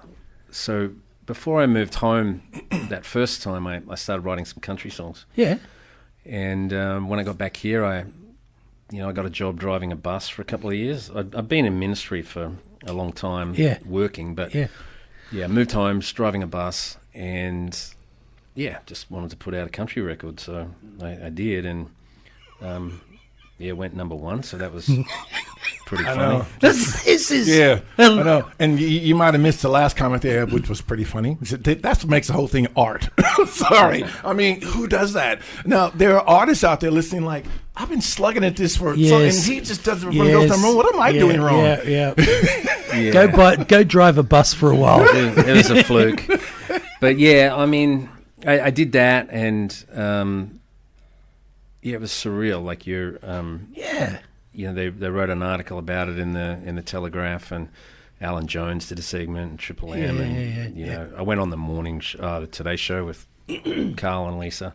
Speaker 3: So before I moved home, that first time I started writing some country songs,
Speaker 1: Yeah.
Speaker 3: and when I got back here, I got a job driving a bus for a couple of years. I've been in ministry for a long time,
Speaker 1: Yeah.
Speaker 3: working, but
Speaker 1: Yeah.
Speaker 3: yeah, moved home, just driving a bus, and yeah, just wanted to put out a country record, so I did, and went number one, so that was pretty
Speaker 2: I
Speaker 3: funny.
Speaker 2: know.
Speaker 1: This is
Speaker 2: Yeah, I know. And you might have missed the last comment there, which was pretty funny. That's what makes the whole thing art. Sorry. I mean, who does that? Now, there are artists out there listening like, I've been slugging at this for so, and
Speaker 1: Yes.
Speaker 2: he just does it
Speaker 1: Yes.
Speaker 2: goes wrong. What am I doing wrong?
Speaker 1: Yeah.
Speaker 3: Yeah.
Speaker 1: Go drive a bus for a while.
Speaker 3: It was a fluke. But yeah, I mean, I did that, and it was surreal. Like
Speaker 1: Yeah.
Speaker 3: they wrote an article about it in the Telegraph, and Alan Jones did a segment, and Triple M, and I went on the the Today Show with Carl and Lisa.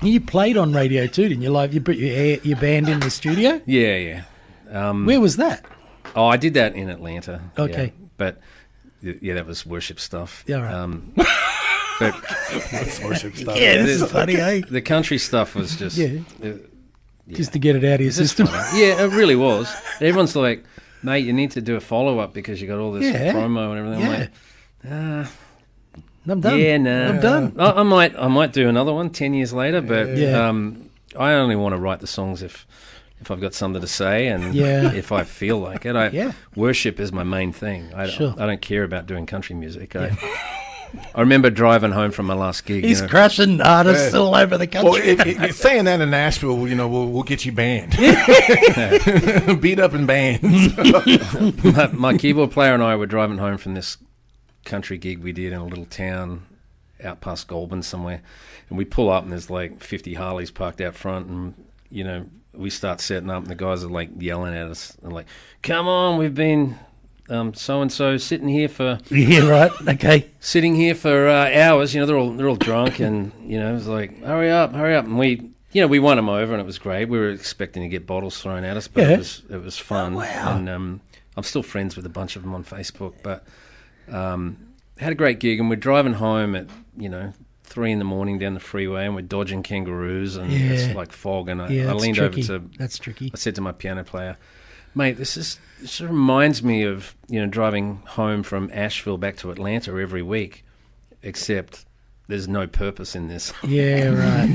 Speaker 1: You played on radio too, didn't you? Like you put your band in the studio.
Speaker 3: Yeah.
Speaker 1: Where was that?
Speaker 3: Oh, I did that in Atlanta.
Speaker 1: Okay.
Speaker 3: yeah. But yeah, that was worship stuff.
Speaker 1: Yeah, right.
Speaker 3: But
Speaker 2: It's worship stuff.
Speaker 1: Yeah, this is funny, eh?
Speaker 3: the country stuff was just
Speaker 1: Yeah. Just to get it out of your
Speaker 3: It's just
Speaker 1: system.
Speaker 3: funny. Yeah, it really was. Everyone's like, mate, you need to do a follow-up because you got all this
Speaker 1: Yeah.
Speaker 3: promo and everything. I'm like,
Speaker 1: I'm done.
Speaker 3: yeah, no.
Speaker 1: I'm done.
Speaker 3: I might do another one 10 years later, but
Speaker 1: Yeah.
Speaker 3: I only want to write the songs if I've got something to say and
Speaker 1: Yeah.
Speaker 3: if I feel like it.
Speaker 1: Yeah.
Speaker 3: Worship is my main thing.
Speaker 1: Sure.
Speaker 3: I don't care about doing country music. I remember driving home from my last gig.
Speaker 1: He's crushing artists all over the country.
Speaker 2: Well, if saying that in Nashville, we'll get you banned. Beat up in bands.
Speaker 3: My keyboard player and I were driving home from this country gig we did in a little town out past Goulburn somewhere, and we pull up and there's like 50 Harleys parked out front, and we start setting up and the guys are like yelling at us and like, come on, we've been so and so sitting here for sitting here for hours. They're all drunk, and it was like, hurry up, and we won them over, and it was great. We were expecting to get bottles thrown at us, but it was fun.
Speaker 1: Oh, wow.
Speaker 3: And I'm still friends with a bunch of them on Facebook, but had a great gig, and we're driving home at 3 a.m. down the freeway, and we're dodging kangaroos, and it's like fog, and I leaned
Speaker 1: tricky.
Speaker 3: over to
Speaker 1: That's tricky.
Speaker 3: I said to my piano player, mate, this reminds me of driving home from Asheville back to Atlanta every week, except there's no purpose in this.
Speaker 1: Yeah, right.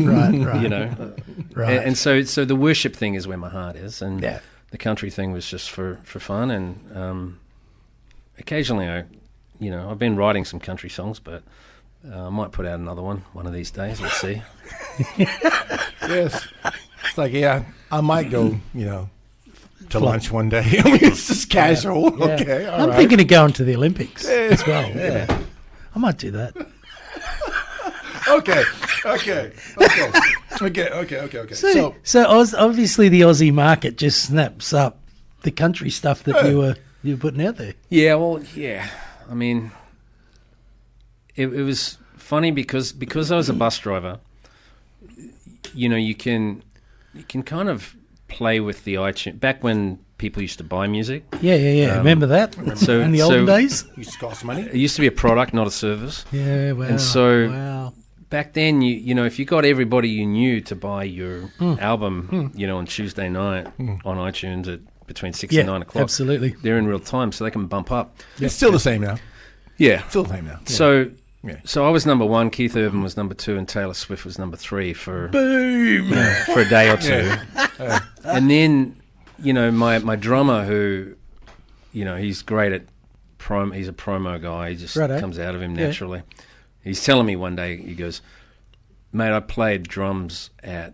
Speaker 1: Right.
Speaker 3: And so the worship thing is where my heart is, and the country thing was just for fun, and occasionally I've been writing some country songs, but I might put out another one of these days. Let's see.
Speaker 2: Yes, it's like I might go to lunch one day. I mean, it's just casual.
Speaker 1: Yeah.
Speaker 2: Okay, all
Speaker 1: I'm
Speaker 2: right.
Speaker 1: thinking of going to the Olympics as well. Yeah. I might do that.
Speaker 2: Okay.
Speaker 1: So obviously the Aussie market just snaps up the country stuff that you were putting out there.
Speaker 3: Yeah, well, yeah. I mean, it was funny because I was a bus driver. You can kind of play with the iTunes back when people used to buy music.
Speaker 1: Yeah. Remember that?
Speaker 3: So
Speaker 1: in the olden days?
Speaker 2: Used to cost money.
Speaker 3: It used to be a product, not a service.
Speaker 1: Yeah, wow.
Speaker 3: And so back then, if you got everybody you knew to buy your album, on Tuesday night on iTunes at between 6 and 9 o'clock,
Speaker 1: absolutely.
Speaker 3: they're in real time, so they can bump up.
Speaker 2: It's still the same now.
Speaker 3: Yeah.
Speaker 2: Still the same now. Yeah.
Speaker 3: So I was number 1, Keith Urban was number 2, and Taylor Swift was number 3 for
Speaker 1: Boom!
Speaker 3: for a day or two. And then, my drummer who, he's great at he's a promo guy. He just comes out of him naturally. He's telling me one day, he goes, mate, I played drums at,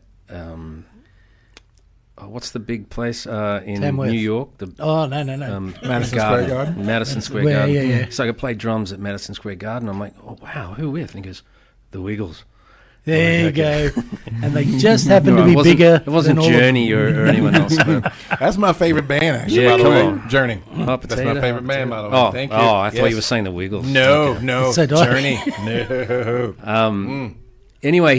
Speaker 3: what's the big place in
Speaker 1: Tamworth.
Speaker 3: New York?
Speaker 1: No.
Speaker 2: Madison Square Garden.
Speaker 3: Madison Square Garden.
Speaker 1: Yeah.
Speaker 3: So I could play drums at Madison Square Garden. I'm like, oh, wow, who with? And he goes, the Wiggles.
Speaker 1: There you
Speaker 3: Okay.
Speaker 1: go. And they just happen to be
Speaker 3: It wasn't-
Speaker 1: bigger.
Speaker 3: It wasn't
Speaker 1: than all of-
Speaker 3: Journey or anyone else. But,
Speaker 2: That's my favorite band, actually.
Speaker 3: Yeah,
Speaker 2: by the
Speaker 3: come
Speaker 2: way.
Speaker 3: on.
Speaker 2: Journey.
Speaker 3: Hot
Speaker 2: That's my
Speaker 3: potato.
Speaker 2: favorite band, by the way.
Speaker 3: oh,
Speaker 2: Thank you.
Speaker 3: I thought
Speaker 2: Yes.
Speaker 3: you were saying the Wiggles.
Speaker 2: No,
Speaker 1: So do I.
Speaker 2: Journey. No.
Speaker 3: Anyway,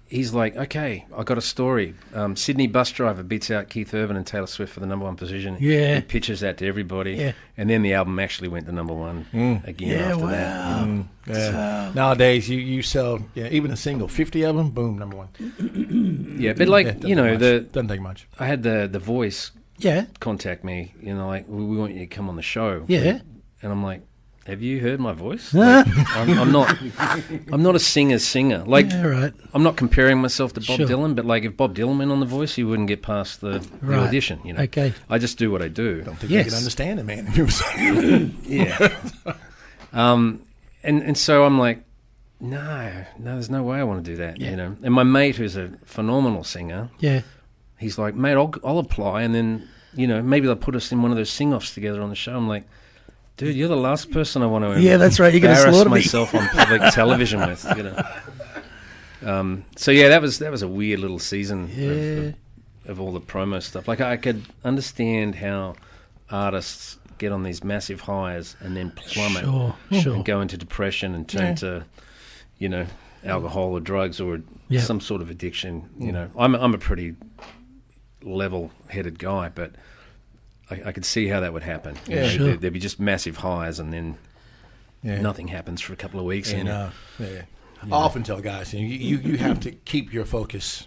Speaker 3: he's like, okay, I got a story. Sydney bus driver beats out Keith Urban and Taylor Swift for the number 1 position.
Speaker 1: Yeah.
Speaker 3: He pitches that to everybody.
Speaker 1: Yeah.
Speaker 3: And then the album actually went to number 1 again after that.
Speaker 2: Yeah. Nowadays, you sell even a single, 50 of them, boom, number 1.
Speaker 3: Yeah, but like,
Speaker 2: doesn't take much.
Speaker 3: I had the Voice
Speaker 1: Yeah.
Speaker 3: contact me, like, we want you to come on the show.
Speaker 1: Yeah.
Speaker 3: And I'm like, have you heard my voice? Like, I'm not a singer. Like,
Speaker 1: Yeah, right.
Speaker 3: I'm not comparing myself to Bob
Speaker 1: Sure.
Speaker 3: Dylan, but like if Bob Dylan went on The Voice, he wouldn't get past the
Speaker 1: Right.
Speaker 3: audition.
Speaker 1: Okay.
Speaker 3: I just do what I do.
Speaker 2: Don't think
Speaker 1: Yes.
Speaker 2: you can understand it, man.
Speaker 3: Yeah. And so I'm like, no, there's no way I want to do that.
Speaker 1: Yeah.
Speaker 3: And my mate, who's a phenomenal singer,
Speaker 1: Yeah.
Speaker 3: he's like, mate, I'll apply, and then maybe they'll put us in one of those sing-offs together on the show. I'm like, dude, you're the last person I want to
Speaker 1: Yeah, that's right. You're gonna
Speaker 3: embarrass
Speaker 1: slaughter me.
Speaker 3: myself on public television with. So yeah, that was a weird little season of all the promo stuff. Like I could understand how artists get on these massive highs and then plummet
Speaker 1: Sure.
Speaker 3: and go into depression and turn to, alcohol or drugs or some sort of addiction. I'm a pretty level-headed guy, but I could see how that would happen.
Speaker 1: Sure.
Speaker 3: There'd be just massive highs, and then nothing happens for a couple of weeks.
Speaker 2: I often tell guys, you have to keep your focus,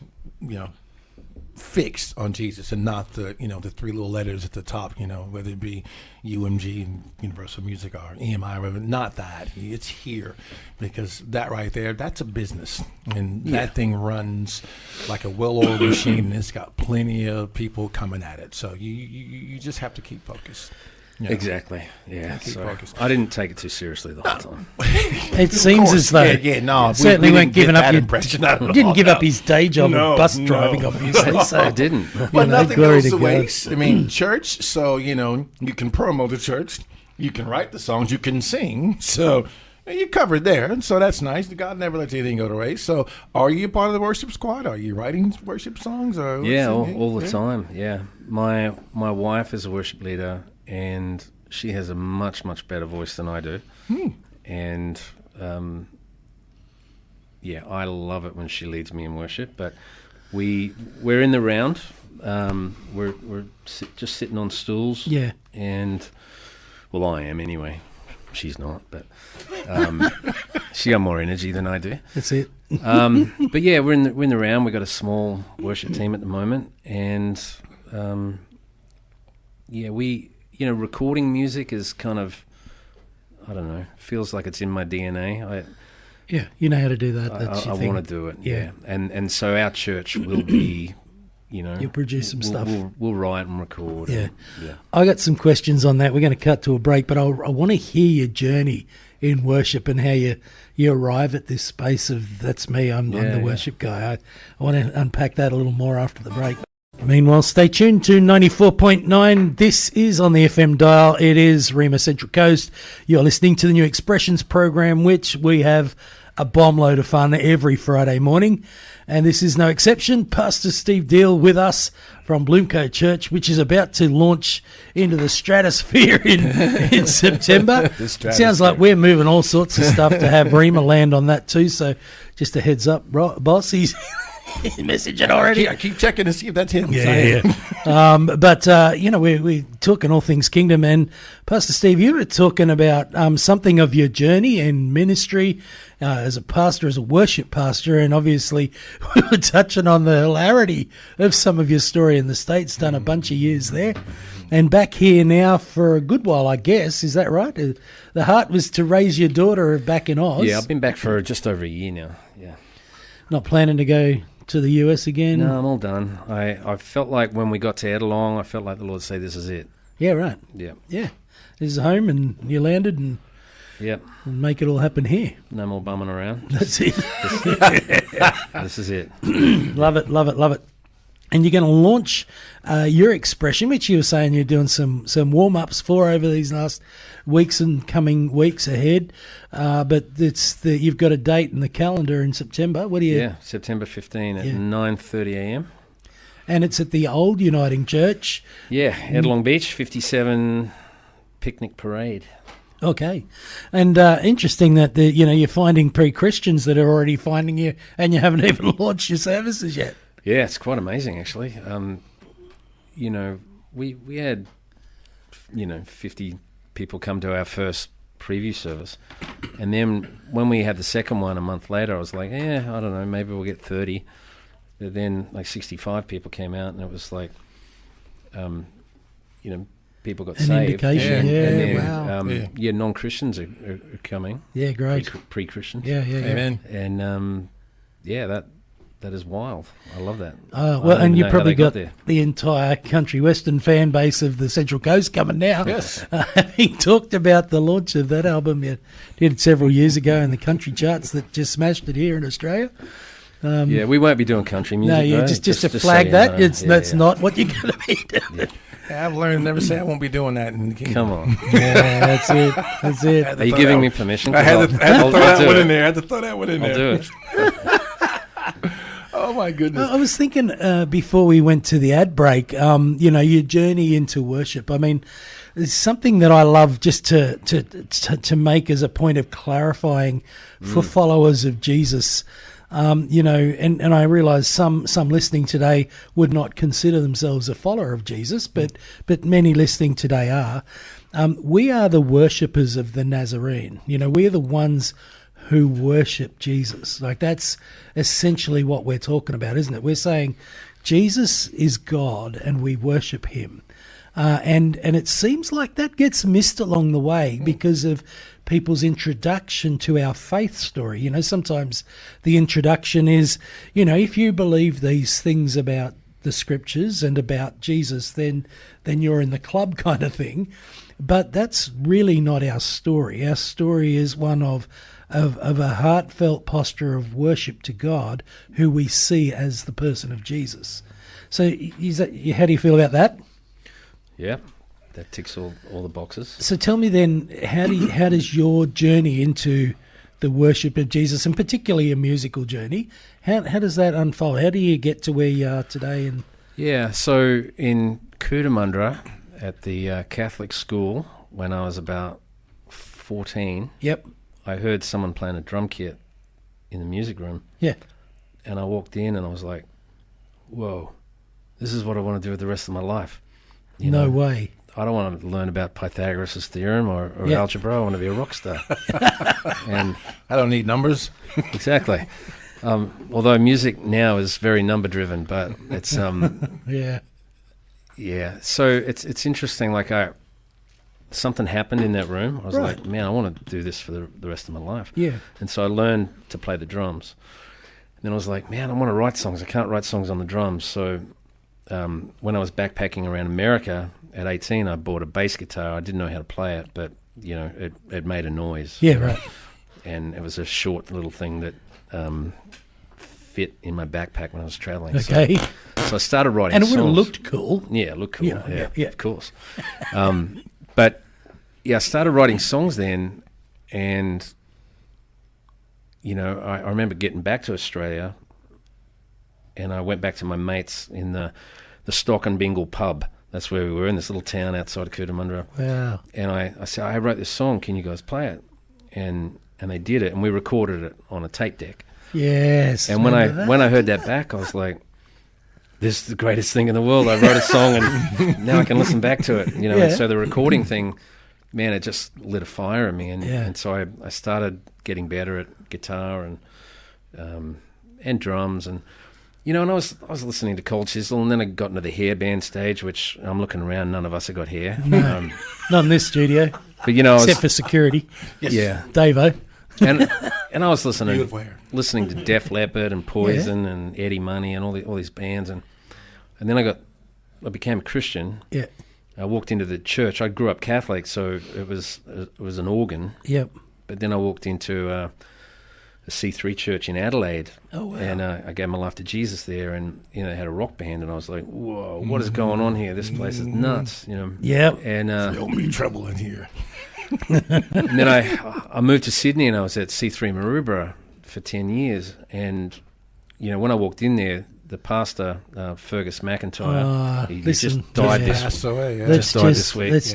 Speaker 2: fixed on Jesus and not the 3 little letters at the top, whether it be UMG and Universal Music or EMI, or whatever. Not that. It's here, because that right there, that's a business, and that thing runs like a well-oiled machine, and it's got plenty of people coming at it. So you just have to keep focused. Yeah.
Speaker 3: Exactly. Yeah.
Speaker 2: Keep
Speaker 3: So
Speaker 2: focused.
Speaker 3: I didn't take it too seriously the whole time.
Speaker 1: It seems as though
Speaker 2: no,
Speaker 1: certainly
Speaker 2: we
Speaker 1: weren't
Speaker 2: didn't
Speaker 1: giving
Speaker 2: get
Speaker 1: up
Speaker 2: that
Speaker 1: your
Speaker 2: impression at all.
Speaker 1: didn't give up his day job
Speaker 2: No,
Speaker 1: of bus
Speaker 2: no.
Speaker 1: driving, obviously. So
Speaker 3: I didn't.
Speaker 2: But nothing
Speaker 1: glory
Speaker 2: goes
Speaker 1: to
Speaker 2: to
Speaker 1: God.
Speaker 2: waste. I mean, church, so, you can promote the church. You can write the songs. You can sing. So you're covered there. And so that's nice. God never lets anything go to waste. So are you part of the worship squad? Are you writing worship songs? Or
Speaker 3: Yeah, all the time. Yeah, my wife is a worship leader, and she has a much better voice than I do. And I love it when she leads me in worship. But we're in the round. We're just sitting on stools.
Speaker 1: Yeah.
Speaker 3: And well, I am anyway. She's not, but she got more energy than I do.
Speaker 1: That's it.
Speaker 3: But yeah, we're in the round. We've got a small worship team at the moment, and recording music is kind of, I don't know, feels like it's in my DNA.
Speaker 1: Yeah, you know how to do that. That's
Speaker 3: I
Speaker 1: your thing.
Speaker 3: want to do it.
Speaker 1: Yeah.
Speaker 3: And so our church will be,
Speaker 1: You'll produce some stuff.
Speaker 3: We'll write and record.
Speaker 1: Yeah.
Speaker 3: Yeah.
Speaker 1: I got some questions on that. We're going to cut to a break, but I want to hear your journey in worship and how you arrive at this space of that's me. I'm the worship guy. I want to unpack that a little more after the break. Meanwhile, stay tuned to 94.9. This is on the FM dial. It is Rima Central Coast. You're listening to the New Expressions program, which we have a bomb load of fun every Friday morning. And this is no exception. Pastor Steve Deal with us from Bloomco Church, which is about to launch into the stratosphere in September. It sounds like we're moving all sorts of stuff to have Rima land on that too. So just a heads up, boss. He's messaging already.
Speaker 2: I keep checking to see if that's him.
Speaker 1: Yeah. But we're talking all things kingdom. And Pastor Steve, you were talking about something of your journey in ministry as a pastor, as a worship pastor. And obviously, we were touching on the hilarity of some of your story in the States, done a bunch of years there. And back here now for a good while, I guess. Is that right? The heart was to raise your daughter back in Oz.
Speaker 3: Yeah, I've been back for just over a year now. Yeah.
Speaker 1: Not planning to go to the US again?
Speaker 3: No, I'm all done. I felt like when we got to Ettalong, I felt like the Lord said, this is it.
Speaker 1: Yeah, right.
Speaker 3: Yeah.
Speaker 1: Yeah. This is home and you landed and make it all happen here.
Speaker 3: No more bumming around.
Speaker 1: That's it.
Speaker 3: This is it.
Speaker 1: Love it, love it, love it. And you're going to launch your expression, which you were saying you're doing some warm-ups for over these last weeks and coming weeks ahead. But you've got a date in the calendar in September. What do you?
Speaker 3: Yeah, September 15 at 9:30 a.m.
Speaker 1: And it's at the Old Uniting Church.
Speaker 3: Yeah, Ettalong Beach, 57 picnic parade.
Speaker 1: Okay. And interesting that you're finding pre-Christians that are already finding you and you haven't even launched your services yet.
Speaker 3: Yeah, it's quite amazing, actually. We had, 50 people come to our first preview service. And then when we had the second one a month later, I was like, I don't know, maybe we'll get 30. But then 65 people came out, and it was like, people got
Speaker 1: An
Speaker 3: saved.
Speaker 1: indication,
Speaker 3: And
Speaker 1: wow.
Speaker 3: Non-Christians are coming.
Speaker 1: Yeah, great.
Speaker 3: Pre-Christians.
Speaker 1: Yeah.
Speaker 2: Amen.
Speaker 3: And, that is wild. I love that.
Speaker 1: And you probably got
Speaker 3: there.
Speaker 1: the entire country western fan base of the Central Coast coming now.
Speaker 2: Yes.
Speaker 1: Having talked about the launch of that album you did several years ago in the country charts that just smashed it here in Australia.
Speaker 3: We won't be doing country music.
Speaker 1: No,
Speaker 3: though.
Speaker 1: just to
Speaker 3: so
Speaker 1: flag
Speaker 3: you
Speaker 1: that,
Speaker 3: know.
Speaker 1: that's not what you're going to be doing.
Speaker 2: I've learned to never say I won't be doing that in the kingdom.
Speaker 3: Come on.
Speaker 1: Yeah, that's it. That's it.
Speaker 3: Are you giving me permission?
Speaker 2: I had to
Speaker 3: I'll
Speaker 2: throw that
Speaker 3: do
Speaker 2: one
Speaker 3: it.
Speaker 2: in there. I had to throw that one in
Speaker 3: I'll
Speaker 2: there.
Speaker 3: do it.
Speaker 2: Oh, my goodness.
Speaker 1: I was thinking before we went to the ad break, your journey into worship. I mean, it's something that I love just to make as a point of clarifying for followers of Jesus. And I realise some listening today would not consider themselves a follower of Jesus, but many listening today are. We are the worshippers of the Nazarene. We are the ones who worship Jesus. Like, that's essentially what we're talking about, isn't it? We're saying Jesus is God and we worship him. And it seems like that gets missed along the way because of people's introduction to our faith story. Sometimes the introduction is, if you believe these things about the scriptures and about Jesus, then you're in the club kind of thing. But that's really not our story. Our story is one of a heartfelt posture of worship to God, who we see as the person of Jesus. So how do you feel about that?
Speaker 3: Yeah, that ticks all the boxes.
Speaker 1: So tell me then, how does your journey into the worship of Jesus, and particularly a musical journey, how does that unfold? How do you get to where you are today? And
Speaker 3: Yeah, so in Cootamundra at the Catholic school, when I was about 14,
Speaker 1: yep,
Speaker 3: I heard someone playing a drum kit in the music room.
Speaker 1: Yeah.
Speaker 3: And I walked in and I was like, whoa, this is what I want to do with the rest of my life.
Speaker 1: No way.
Speaker 3: I don't want to learn about Pythagoras' theorem or
Speaker 1: Yeah.
Speaker 3: algebra. I want to be a rock star. And
Speaker 2: I don't need numbers.
Speaker 3: exactly. Although music now is very number driven, but it's
Speaker 1: Yeah.
Speaker 3: yeah. So it's interesting. Like something happened in that room. I was
Speaker 1: Right.
Speaker 3: like, man, I want to do this for the rest of my life.
Speaker 1: Yeah.
Speaker 3: And so I learned to play the drums. And then I was like, man, I want to write songs. I can't write songs on the drums. So when I was backpacking around America at 18, I bought a bass guitar. I didn't know how to play it, but it made a noise.
Speaker 1: Yeah, right.
Speaker 3: And it was a short little thing that fit in my backpack when I was traveling.
Speaker 1: Okay.
Speaker 3: So I started writing
Speaker 1: And it
Speaker 3: songs.
Speaker 1: would have looked cool.
Speaker 3: Yeah, it looked cool.
Speaker 1: You know,
Speaker 3: yeah,
Speaker 1: yeah.
Speaker 3: of course. But yeah, I started writing songs then, and I remember getting back to Australia, and I went back to my mates in the Stock and Bingle pub. That's where we were, in this little town outside of Cootamundra.
Speaker 1: Wow.
Speaker 3: And I said, I wrote this song. Can you guys play it? And they did it, and we recorded it on a tape deck.
Speaker 1: Yes.
Speaker 3: And when I heard that back, I was like, this is the greatest thing in the world. I wrote a song and now I can listen back to it.
Speaker 1: Yeah.
Speaker 3: And so the recording thing, man, it just lit a fire in me. And so I started getting better at guitar and drums. And, and I was listening to Cold Chisel, and then I got into the hair band stage, which I'm looking around, none of us have got hair.
Speaker 1: No, not in this studio,
Speaker 3: But,
Speaker 1: except for security.
Speaker 3: Yeah.
Speaker 1: Davo.
Speaker 3: And I was listening
Speaker 2: Beautiful hair.
Speaker 3: to Def Leppard and Poison and Eddie Money and all these bands, and then I became a Christian.
Speaker 1: Yeah.
Speaker 3: I walked into the church. I grew up Catholic, so it was an organ.
Speaker 1: Yep.
Speaker 3: But then I walked into a C3 church in Adelaide.
Speaker 1: Oh, wow.
Speaker 3: And I gave my life to Jesus there, and they had a rock band, and I was like, whoa, what is going on here? This place is nuts,
Speaker 1: Yep.
Speaker 3: And
Speaker 2: There'll be trouble in here.
Speaker 3: and then I moved to Sydney, and I was at C3 Maroubra for 10 years. And, when I walked in there, the pastor, Fergus McIntyre, he just died
Speaker 1: yeah.
Speaker 3: this
Speaker 2: Passed away, yeah.
Speaker 1: Let's
Speaker 3: died this week.
Speaker 1: Let's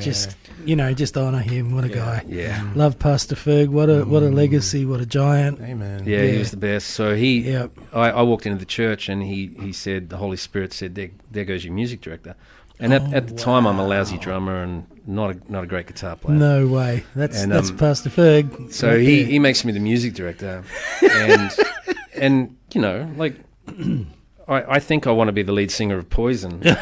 Speaker 2: Yeah.
Speaker 1: just honour him. What a guy.
Speaker 3: Yeah.
Speaker 1: Love Pastor Ferg. What a legacy. What a giant.
Speaker 2: Amen.
Speaker 3: Yeah,
Speaker 1: Yeah.
Speaker 3: he was the best. So
Speaker 1: Yep.
Speaker 3: I walked into the church, and he said, the Holy Spirit said, there goes your music director. And at the time, I'm a lousy drummer and not a great guitar player.
Speaker 1: No way. That's
Speaker 3: And,
Speaker 1: Pastor Ferg.
Speaker 3: So
Speaker 1: right there.
Speaker 3: he makes me the music director, and like I think I want to be the lead singer of Poison, and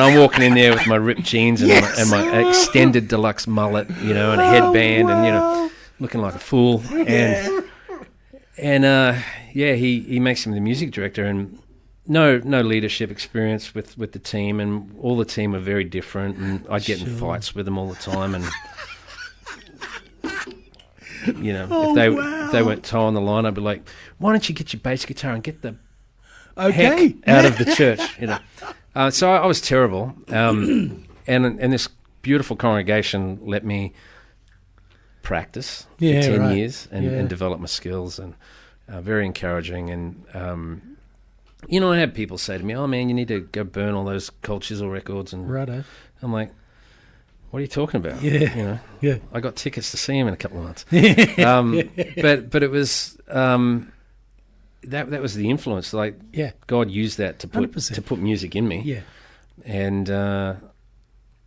Speaker 3: I'm walking in there with my ripped jeans and my extended deluxe mullet, and a headband, and looking like a fool, and he makes me the music director, and no leadership experience with the team, and all the team are very different, and I get in fights with them all the time, and if they weren't towing the line, I'd be like, why don't you get your bass guitar and get the
Speaker 1: Okay.
Speaker 3: heck out of the church, So I was terrible, and this beautiful congregation let me practice for 10
Speaker 1: right.
Speaker 3: years and develop my skills, and very encouraging. And I had people say to me, "Oh man, you need to go burn all those Cold Chisel records." And
Speaker 1: Righto.
Speaker 3: I'm like, "What are you talking about?"
Speaker 1: Yeah. Yeah.
Speaker 3: I got tickets to see him in a couple of months. But it was that was the influence. Like,
Speaker 1: Yeah.
Speaker 3: God used that to
Speaker 1: 100%.
Speaker 3: put music in me.
Speaker 1: Yeah.
Speaker 3: And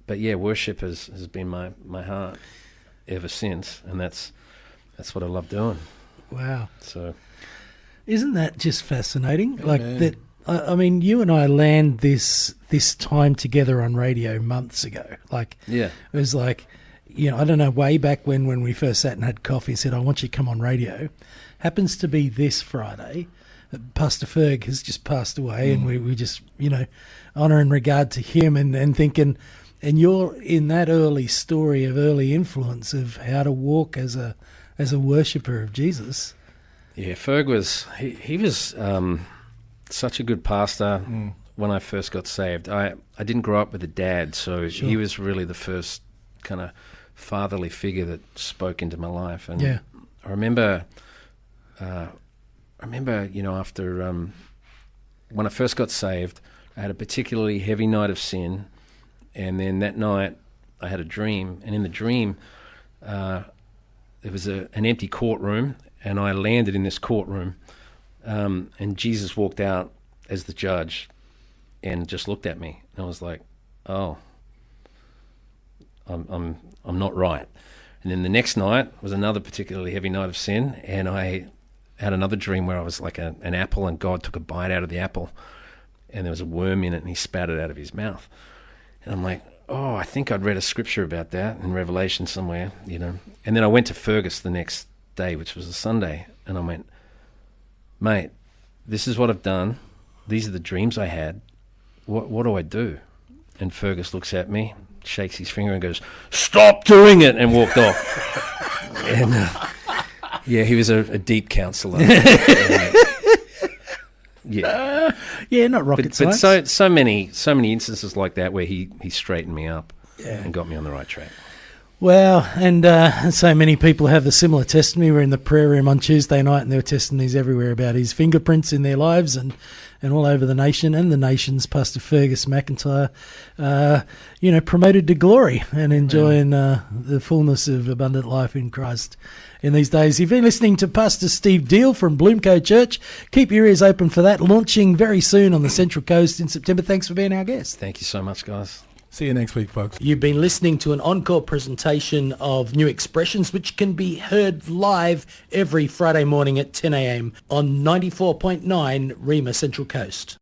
Speaker 3: but yeah, worship has been my heart ever since, and that's what I love doing.
Speaker 1: Wow.
Speaker 3: So
Speaker 1: Isn't that just fascinating? Like
Speaker 2: man.
Speaker 1: that. I mean, you and I landed this time together on radio months ago. Like,
Speaker 3: yeah,
Speaker 1: it was like, I don't know, way back when we first sat and had coffee, said, I want you to come on radio. Happens to be this Friday. Pastor Ferg has just passed away, and we just, honour and regard to him, and thinking, And you're in that early story of early influence of how to walk as a worshipper of Jesus.
Speaker 3: Yeah, Ferg was he was such a good pastor. When I first got saved, I didn't grow up with a dad, so
Speaker 1: Sure.
Speaker 3: he was really the first kind of fatherly figure that spoke into my life. And
Speaker 1: Yeah.
Speaker 3: I remember, after when I first got saved, I had a particularly heavy night of sin, and then that night I had a dream, and in the dream, there was an empty courtroom, and I landed in this courtroom, and Jesus walked out as the judge, and just looked at me, and I was like, "Oh, I'm not right." And then the next night was another particularly heavy night of sin, and I had another dream where I was like an apple, and God took a bite out of the apple, and there was a worm in it, and he spat it out of his mouth. And I'm like, oh, I think I'd read a scripture about that in Revelation somewhere, And then I went to Fergus the next day, which was a Sunday, and I went, mate, this is what I've done. These are the dreams I had. What do I do? And Fergus looks at me, shakes his finger and goes, "Stop doing it," and walked off. And yeah, he was a deep counsellor. Yeah,
Speaker 1: not rocket
Speaker 3: but
Speaker 1: science.
Speaker 3: so many instances like that where he straightened me up and got me on the right track.
Speaker 1: Well, and so many people have a similar testimony. We were in the prayer room on Tuesday night, and there were testimonies everywhere about his fingerprints in their lives and all over the nation and the nations. Pastor Fergus McIntyre, promoted to glory and enjoying the fullness of abundant life in Christ in these days. You've been listening to Pastor Steve Deal from Bloomco Church. Keep your ears open for that, launching very soon on the Central Coast in September. Thanks for being our guest.
Speaker 3: Thank you so much, guys.
Speaker 2: See you next week, folks.
Speaker 1: You've been listening to an Encore presentation of New Expressions, which can be heard live every Friday morning at 10 a.m. on 94.9 Rima Central Coast.